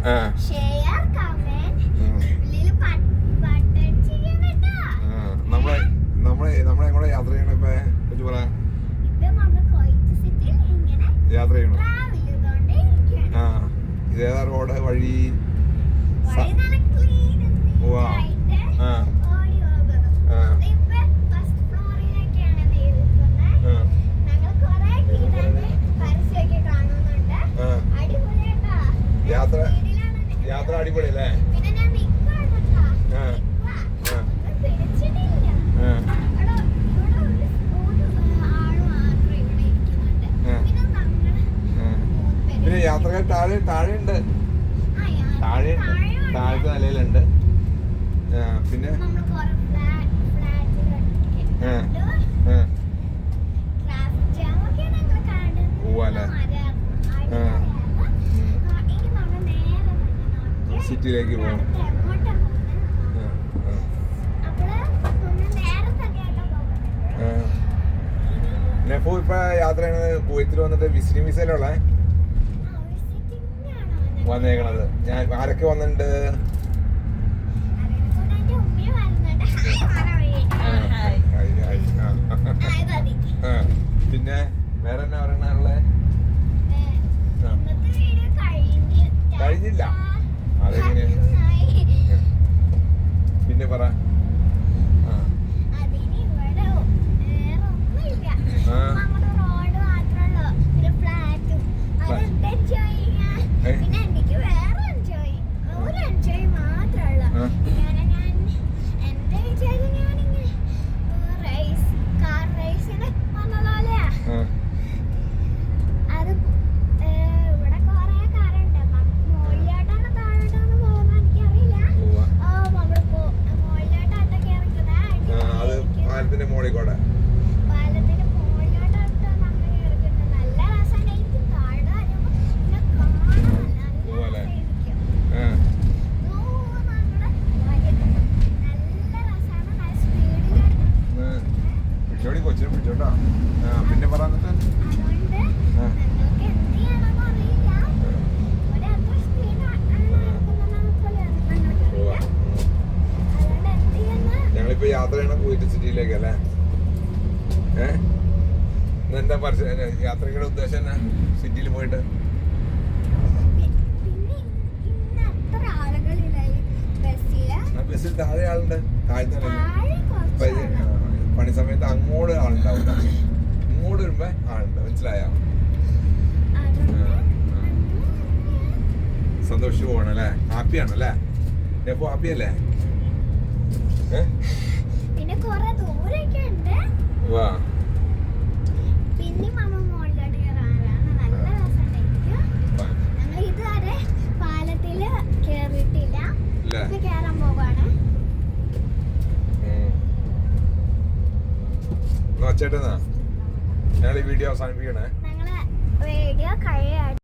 Share comment button ചെയ്യണട്ടോ. നമ്മളെ എങ്ങോട്ടാ യാത്ര ചെയ്യണം ഇപ്പൊ? യാത്ര ചെയ്യണം. ഇതേതാ റോഡ് വഴി? യാത്ര അടിപൊളി അല്ലേ? പിന്നെ യാത്രക്കാർ താഴെയുണ്ട്, താഴത്തെ നിലയിലുണ്ട്. പിന്നെ പോവാല്ലേ? സിറ്റിയിലേക്ക് പോകണം. നെഫു ഇപ്പൊ യാത്ര ചെയ്യണത് കുവൈത്തിൽ വന്നിട്ട് വിസിറ്റിംഗ് വിസയിലുള്ള വന്നേക്കണത്. ഞാൻ ആരൊക്കെ വന്നിട്ടുണ്ട്? പിന്നെ വേറെ എന്നാ പറയണുള്ളേ? കഴിഞ്ഞില്ല. അതെങ്ങനെ? പിന്നെ പറ. പാലത്തിന്റെ മോളിൽ കൂടെ പിടിച്ചോടി, കൊച്ചിനെ പിടിച്ചോട്ടാ. പിന്നെ പറഞ്ഞിട്ട് ഞങ്ങളിപ്പോ യാത്ര ചെയ്യണം കുവൈറ്റ് സിറ്റിയിലേക്ക് അല്ലേ? എന്താ യാത്രയുടെ ഉദ്ദേശം എന്നാ? സിറ്റിയിൽ പോയിട്ട് ബസ്സിൽ താഴെ ആളുണ്ട്, താഴത്തെ പണി സമയത്ത് അങ്ങോട്ട് ആളുണ്ടാവും, ഇങ്ങോട്ട് വരുമ്പോ ആളുണ്ട്. മനസ്സിലായോ? സന്തോഷിച്ചു പോകണല്ലേ? ഹാപ്പിയാണല്ലേ? എപ്പോ ഹാപ്പിയല്ലേ? പിന്നെ കൊറേ ദൂരൊക്കെ ഉണ്ട്. വാ. പിന്നെ മാമ മോളിലോട്ട് കയറാനാണ്. നല്ല രസമുണ്ടായിരിക്കും. ഞങ്ങൾ ഇതുവരെ പാലത്തില് കേറിയിട്ടില്ല. ഇപ്പൊ കേറാൻ പോവാണ്. ചേട്ടനാ ഞങ്ങൾ ഈ വീഡിയോ അവസാനിപ്പിക്കണേ. ഞങ്ങള് വീഡിയോ കഴിയാ